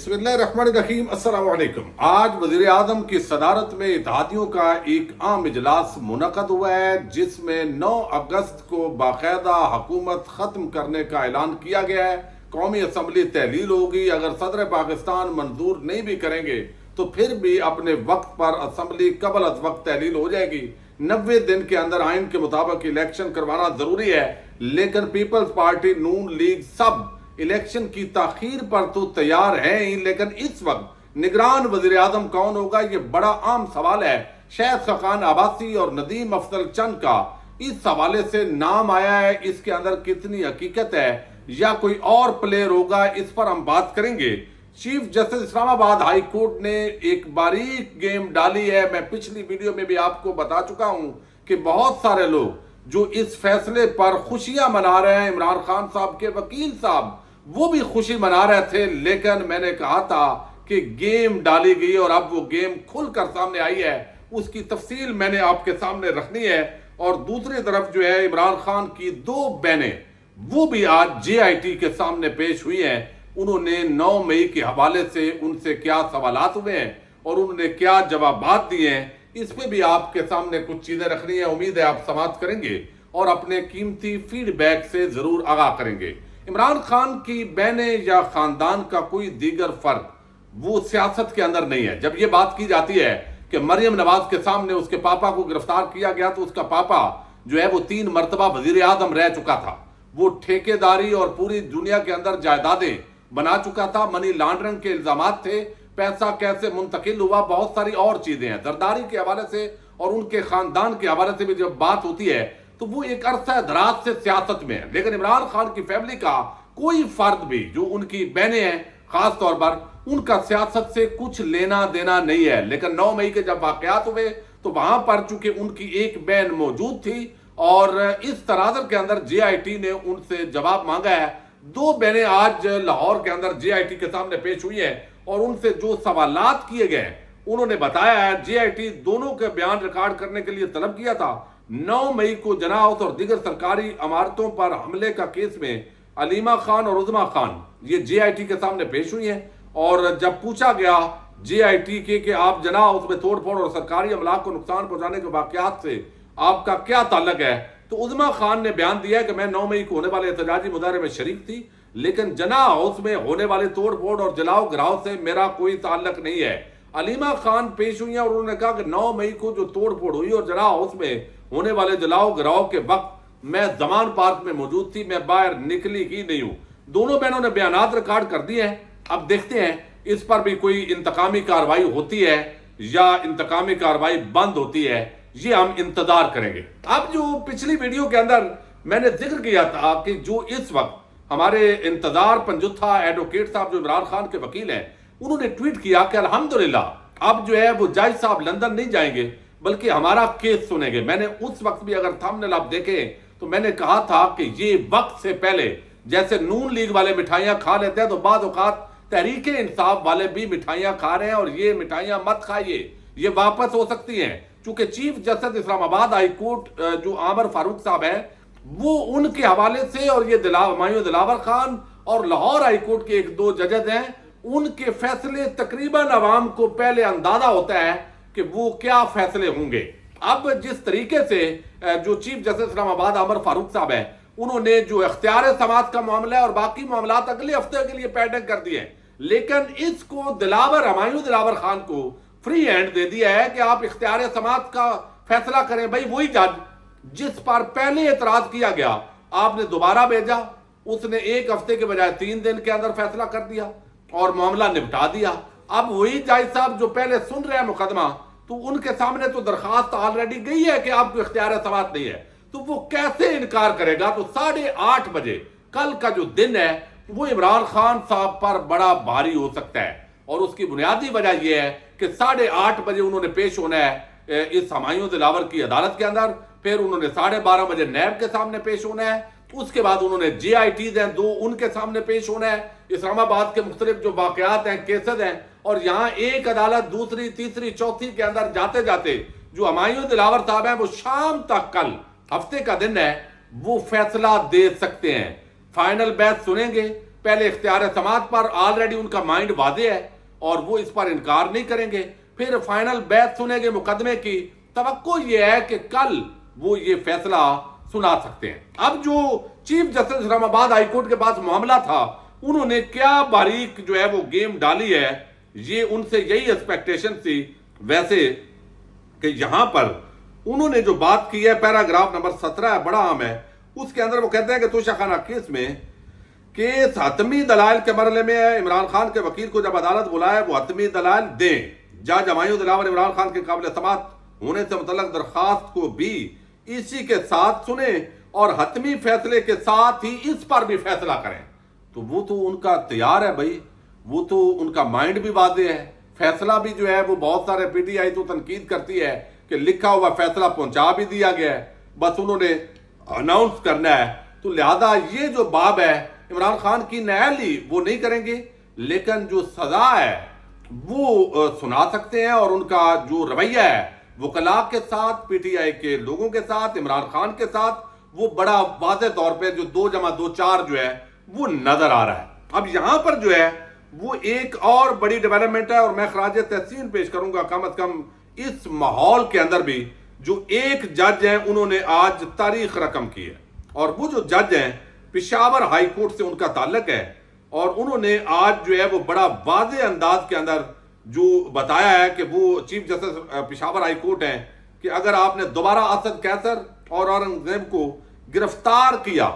بسم اللہ الرحمن الرحیم، السلام علیکم۔ آج وزیر اعظم کی صدارت میں اتحادیوں کا ایک عام اجلاس منعقد ہوا ہے، جس میں 9 اگست کو باقاعدہ حکومت ختم کرنے کا اعلان کیا گیا ہے۔ قومی اسمبلی تحلیل ہوگی، اگر صدر پاکستان منظور نہیں بھی کریں گے تو پھر بھی اپنے وقت پر اسمبلی قبل از وقت تحلیل ہو جائے گی۔ 90 دن کے اندر آئین کے مطابق الیکشن کروانا ضروری ہے، لیکن پیپلز پارٹی، نون لیگ سب الیکشن کی تاخیر پر تو تیار ہیں ہی، لیکن اس وقت نگران وزیر اعظم کون ہوگا یہ بڑا عام سوال ہے۔ شاہد خاقان عباسی اور ندیم افضل چند کا اس حوالے سے نام آیا ہے، اس کے اندر کتنی حقیقت ہے یا کوئی اور پلیئر ہوگا، اس پر ہم بات کریں گے۔ چیف جسٹس اسلام آباد ہائی کورٹ نے ایک باریک گیم ڈالی ہے۔ میں پچھلی ویڈیو میں بھی آپ کو بتا چکا ہوں کہ بہت سارے لوگ جو اس فیصلے پر خوشیاں منا رہے ہیں، عمران خان صاحب کے وکیل صاحب وہ بھی خوشی منا رہے تھے، لیکن میں نے کہا تھا کہ گیم ڈالی گئی اور اب وہ گیم کھل کر سامنے آئی ہے، اس کی تفصیل میں نے آپ کے سامنے رکھنی ہے۔ اور دوسری طرف جو ہے عمران خان کی 2 بہنیں وہ بھی آج JIT کے سامنے پیش ہوئی ہیں۔ انہوں نے 9 مئی کے حوالے سے ان سے کیا سوالات ہوئے ہیں اور انہوں نے کیا جوابات دیے ہیں، اس پہ بھی آپ کے سامنے کچھ چیزیں رکھنی ہیں۔ امید ہے آپ سماعت کریں گے اور اپنے قیمتی فیڈ بیک سے ضرور آگاہ کریں گے۔ عمران خان کی بہنیں یا خاندان کا کوئی دیگر فرد وہ سیاست کے اندر نہیں ہے۔ جب یہ بات کی جاتی ہے کہ مریم نواز کے سامنے اس کے پاپا کو گرفتار کیا گیا تو اس کا پاپا جو ہے وہ 3 مرتبہ وزیر اعظم رہ چکا تھا، وہ ٹھیکیداری اور پوری دنیا کے اندر جائیدادیں بنا چکا تھا، منی لانڈرنگ کے الزامات تھے، پیسہ کیسے منتقل ہوا، بہت ساری اور چیزیں ہیں۔ زرداری کے حوالے سے اور ان کے خاندان کے حوالے سے بھی جب بات ہوتی ہے تو وہ ایک عرصہ دراز سے سیاست میں ہے، لیکن عمران خان کی فیملی کا کوئی فرد بھی جو ان کی بہنیں ہیں خاص طور پر ان کا سیاست سے کچھ لینا دینا نہیں ہے۔ لیکن 9 مئی کے جب واقعات ہوئے تو وہاں پر چونکہ ان کی ایک بہن موجود تھی اور اس تناظر کے اندر JIT نے ان سے جواب مانگا ہے۔ 2 بہنیں آج لاہور کے اندر JIT کے سامنے پیش ہوئی ہیں اور ان سے جو سوالات کیے گئے انہوں نے بتایا ہے JIT دونوں کے بیان ریکارڈ کرنے کے لیے طلب کیا تھا۔ 9 مئی کو جناح ہاؤس اور دیگر سرکاری عمارتوں پر حملے کا کیس میں علیمہ خان اور عظمیٰ خان یہ JIT کے سامنے پیش ہوئی ہیں، اور جب پوچھا گیا JIT کے کہ آپ جناح ہاؤس میں توڑ پھوڑ اور سرکاری املاک کو نقصان پہنچانے کے واقعات سے آپ کا کیا تعلق ہے، تو عظمیٰ خان نے بیان دیا کہ میں 9 مئی کو ہونے والے احتجاجی مظاہرے میں شریک تھی، لیکن جناح ہاؤس میں ہونے والے توڑ پھوڑ اور جلاؤ گراؤ سے میرا کوئی تعلق نہیں ہے۔ علیمہ خان پیش ہوئی ہیں اور انہوں نے کہا کہ 9 مئی کو جو توڑ پھوڑ ہوئی اور جناح ہاؤس میں ہونے والے جلاؤ گراؤ کے وقت میں زمان پارک میں موجود تھی، میں باہر نکلی ہی نہیں ہوں۔ دونوں بہنوں نے بیانات ریکارڈ کر دیے ہیں، اب دیکھتے ہیں اس پر بھی کوئی انتقامی کارروائی ہوتی ہے یا انتقامی کارروائی بند ہوتی ہے، یہ ہم انتظار کریں گے۔ اب جو پچھلی ویڈیو کے اندر میں نے ذکر کیا تھا کہ جو اس وقت ہمارے انتظار پنجتھا ایڈوکیٹ صاحب جو عمران خان کے وکیل ہیں، انہوں نے ٹویٹ کیا کہ الحمدللہ اب جو ہے وہ جج صاحب لندن نہیں جائیں گے بلکہ ہمارا کیس سنیں گے۔ میں نے اس وقت بھی اگر تھمبنیل آپ دیکھیں تو میں نے کہا تھا کہ یہ وقت سے پہلے جیسے نون لیگ والے مٹھائیاں کھا لیتے ہیں تو بعض اوقات تحریک انصاف والے بھی مٹھائیاں کھا رہے ہیں، اور یہ مٹھائیاں مت کھائیے، یہ واپس ہو سکتی ہیں، چونکہ چیف جسٹس اسلام آباد ہائی کورٹ جو عامر فاروق صاحب ہیں وہ ان کے حوالے سے، اور یہ ہمایوں دلاور خان اور لاہور ہائی کورٹ کے 1-2 ججز ہیں، ان کے فیصلے تقریباً عوام کو پہلے اندازہ ہوتا ہے کہ وہ کیا فیصلے ہوں گے۔ اب جس طریقے سے جو چیف جسٹس اسلام آباد عامر فاروق صاحب ہیں انہوں نے جو اختیار سماعت کا معاملہ ہے اور باقی معاملات اگلے ہفتے کے لیے پیڈنگ کر دیے ہیں، لیکن اس کو ہمایوں دلاور خان کو فری ہینڈ دے دیا ہے کہ آپ اختیار سماعت کا فیصلہ کریں۔ بھائی وہی جج جس پر پہلے اعتراض کیا گیا آپ نے دوبارہ بھیجا، اس نے 1 ہفتے کے بجائے 3 دن کے اندر فیصلہ کر دیا اور معاملہ نپٹا دیا۔ اب وہی جج صاحب جو پہلے سن رہے ہیں مقدمہ، تو ان کے سامنے تو درخواست آلریڈی گئی ہے کہ آپ کو اختیار سماعت نہیں ہے، تو وہ کیسے انکار کرے گا؟ تو 8:30 بجے کل کا جو دن ہے وہ عمران خان صاحب پر بڑا بھاری ہو سکتا ہے، اور اس کی بنیادی وجہ یہ ہے کہ 8:30 بجے انہوں نے پیش ہونا ہے اس ہمایوں دلاور کی عدالت کے اندر، پھر انہوں نے 12:30 بجے نیب کے سامنے پیش ہونا ہے، اس کے بعد انہوں نے JITs ہیں 2 ان کے سامنے پیش ہونا ہے، اسلام آباد کے مختلف جو واقعات ہیں کیسز ہیں، اور یہاں ایک عدالت دوسری تیسری چوتھی کے اندر جاتے جاتے جو ہمایوں دلاور صاحب ہیں وہ شام تک، کل ہفتے کا دن ہے، وہ فیصلہ دے سکتے ہیں۔ فائنل بحث سنیں گے پہلے اختیار سماعت پر آلریڈی ان کا مائنڈ واضح ہے اور وہ اس پر انکار نہیں کریں گے. پھر فائنل بیعت سنیں گے مقدمے کی. توقع یہ ہے کہ کل وہ یہ فیصلہ سنا سکتے ہیں. اب جو چیف جسٹس اسلام آباد ہائی کورٹ کے پاس معاملہ تھا, انہوں نے کیا باریک جو ہے وہ گیم ڈالی ہے, یہ ان سے یہی ایکسپیکٹیشن تھی. ویسے کہ یہاں پر انہوں نے جو بات کی ہے, پیراگراف نمبر 17 ہے, بڑا عام ہے. اس کے اندر وہ کہتے ہیں کہ توشہ خانہ کیس میں کیس حتمی دلائل کے مرحلے میں ہے. عمران خان کے وکیل کو جب عدالت بلائے وہ حتمی دلائل دیں. جج ہمایوں دلاور عمران خان کے قابل سماعت ہونے سے متعلق درخواست کو بھی اسی کے ساتھ سنیں اور حتمی فیصلے کے ساتھ ہی اس پر بھی فیصلہ کریں. تو وہ تو ان کا تیار ہے بھائی, وہ تو ان کا مائنڈ بھی واضح ہے. فیصلہ بھی جو ہے وہ بہت سارے پی ٹی آئی تو تنقید کرتی ہے کہ لکھا ہوا فیصلہ پہنچا بھی دیا گیا ہے, بس انہوں نے اناؤنس کرنا ہے. تو لہذا یہ جو باب ہے عمران خان کی نہلی وہ نہیں کریں گے, لیکن جو سزا ہے وہ سنا سکتے ہیں. اور ان کا جو رویہ ہے وکلاء کے ساتھ, پی ٹی آئی کے لوگوں کے ساتھ, عمران خان کے ساتھ, وہ بڑا واضح طور پہ جو 2+2=4 جو ہے وہ نظر آ رہا ہے. اب یہاں پر جو ہے وہ ایک اور بڑی ڈیولپمنٹ ہے, اور میں خراج تحسین پیش کروں گا کم از کم اس ماحول کے اندر بھی جو ایک جج ہیں انہوں نے آج تاریخ رقم کی ہے. اور وہ جو جج ہیں پشاور ہائی کورٹ سے ان کا تعلق ہے, اور انہوں نے آج جو ہے وہ بڑا واضح انداز کے اندر جو بتایا ہے کہ وہ chief justice Peshawar high court ہیں کہ اگر آپ نے دوبارہ اسد قیصر اور اورنگزیب کو گرفتار کیا,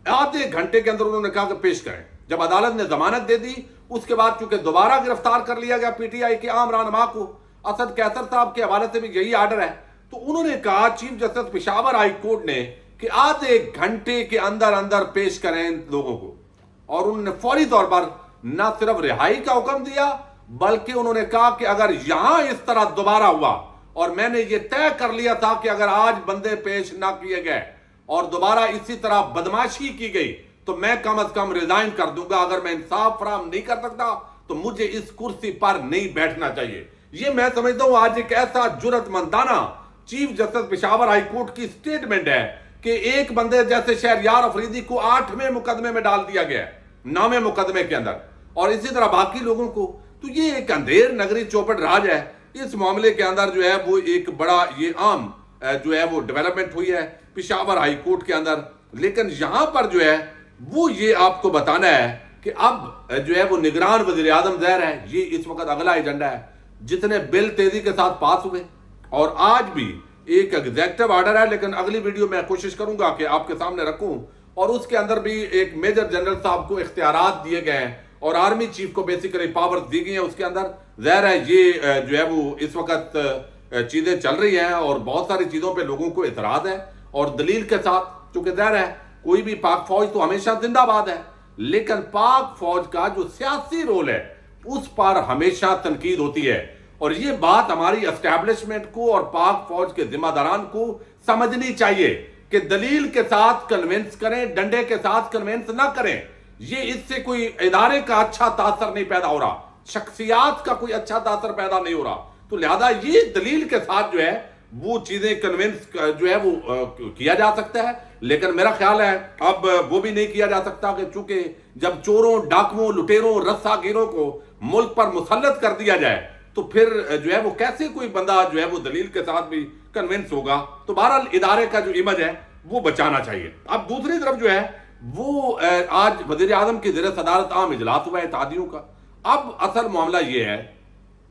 آدھے گھنٹے کے اندر انہوں نے کہا کہ پیش کریں. جب عدالت نے ضمانت دے دی اس کے بعد چونکہ دوبارہ گرفتار کر لیا گیا پی ٹی آئی کے عام رہنما کو, اسد قیصر صاحب کے حوالے سے بھی یہی آرڈر ہے, تو انہوں نے کہا chief justice Peshawar high court نے کہ آدھے گھنٹے کے اندر اندر پیش کریں ان لوگوں کو. اور انہوں نے فوری طور پر نہ صرف رہائی کا حکم دیا بلکہ انہوں نے کہا کہ اگر یہاں اس طرح دوبارہ ہوا, اور میں نے یہ طے کر لیا تھا کہ اگر آج بندے پیش نہ کیے گئے اور دوبارہ اسی طرح بدماشی کی گئی تو میں کم از کم ریزائن کر دوں گا. اگر میں انصاف فراہم نہیں کر سکتا تو مجھے اس کرسی پر نہیں بیٹھنا چاہیے. یہ میں سمجھتا ہوں آج ایک ایسا جرأت مندانہ chief justice Peshawar high court کی سٹیٹمنٹ ہے کہ ایک بندے جیسے شہریار افریدی کو 8ویں مقدمے میں ڈال دیا گیا ہے, 9ویں مقدمے کے اندر, اور اسی طرح باقی لوگوں کو. تو یہ ایک اندھیر نگری چوپٹ راج ہے. اس معاملے کے اندر جو ہے وہ ایک بڑا یہ عام جو ہے وہ ڈیولپمنٹ ہوئی ہے پشاور ہائی کورٹ کے اندر. لیکن یہاں پر جو ہے وہ یہ آپ کو بتانا ہے کہ اب جو ہے وہ نگران وزیر اعظم ظاہر ہے یہ اس وقت اگلا ایجنڈا ہے. جتنے بل تیزی کے ساتھ پاس ہوئے, اور آج بھی ایک ایگزیکٹو آرڈر ہے, لیکن اگلی ویڈیو میں کوشش کروں گا کہ آپ کے سامنے رکھوں, اور اس کے اندر بھی ایک میجر جنرل صاحب کو اختیارات دیے گئے ہیں اور آرمی چیف کو بیسیکلی پاورز دی گئی ہیں. اس کے اندر ظاہر ہے یہ جو ہے وہ اس وقت چیزیں چل رہی ہیں اور بہت ساری چیزوں پہ لوگوں کو اعتراض ہے, اور دلیل کے ساتھ, چونکہ ظاہر ہے کوئی بھی پاک فوج تو ہمیشہ زندہ باد ہے, لیکن پاک فوج کا جو سیاسی رول ہے اس پر ہمیشہ تنقید ہوتی ہے. اور یہ بات ہماری اسٹیبلشمنٹ کو اور پاک فوج کے ذمہ داران کو سمجھنی چاہیے کہ دلیل کے ساتھ کنونس کریں, ڈنڈے کے ساتھ کنونس نہ کریں. یہ اس سے کوئی ادارے کا اچھا تاثر نہیں پیدا ہو رہا, شخصیات کا کوئی اچھا تاثر پیدا نہیں ہو رہا. تو لہذا یہ دلیل کے ساتھ جو ہے وہ چیزیں کنونس جو ہے وہ کیا جا سکتا ہے. لیکن میرا خیال ہے اب وہ بھی نہیں کیا جا سکتا کہ چونکہ جب چوروں, ڈاکوؤں, لٹیروں, رسا گیروں کو ملک پر مسلط کر دیا جائے تو پھر جو ہے وہ کیسے کوئی بندہ جو ہے وہ دلیل کے ساتھ بھی کنونس ہوگا. تو بہرحال ادارے کا جو امیج ہے وہ بچانا چاہیے. اب دوسری طرف جو ہے وہ آج وزیر اعظم کی زیر صدارت عام اجلاس ہوا ہے اتحادیوں کا. اب اصل معاملہ یہ ہے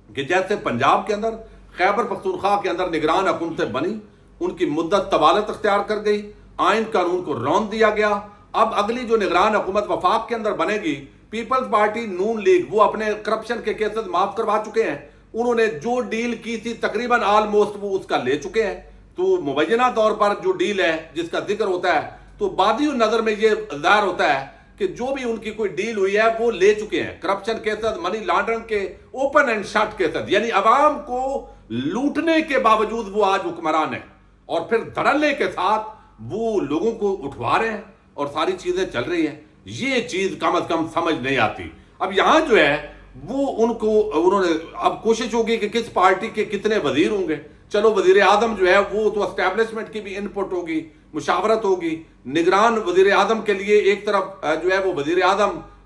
کہ جیسے پنجاب کے اندر, خیبر پختونخوا کے اندر نگران حکومتیں بنی, ان کی مدت طوالت اختیار کر گئی, آئین قانون کو رون دیا گیا. اب اگلی جو نگران حکومت وفاق کے اندر بنے گی, پیپلز پارٹی نون لیگ, وہ اپنے کرپشن کے کیسز معاف کروا چکے ہیں. انہوں نے جو ڈیل کی تھی تقریباً آلموسٹ وہ اس کا لے چکے ہیں. تو مبینہ طور پر جو ڈیل ہے جس کا ذکر ہوتا ہے تو بادی نظر میں یہ ظاہر ہوتا ہے کہ جو بھی ان کی کوئی ڈیل ہوئی ہے وہ لے چکے ہیں. کرپشن کیسز, منی لانڈرنگ کے اوپن اینڈ شٹ کیسز, یعنی عوام کو لوٹنے کے باوجود وہ آج حکمران ہیں, اور پھر دھڑلے کے ساتھ وہ لوگوں کو اٹھوا رہے ہیں اور ساری چیزیں چل رہی ہیں. یہ چیز کم از کم سمجھ نہیں آتی. اب یہاں جو ہے وہ انہوں نے اب کوشش ہوگی کہ کس پارٹی کے کتنے وزیر ہوں گے. چلو وزیر اعظم جو ہے وہ تو اسٹیبلشمنٹ کی بھی انپٹ ہوگی, مشاورت ہوگی. نگران وزیر اعظم کے لیے ایک طرف جو ہے وہ وزیر اعظم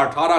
18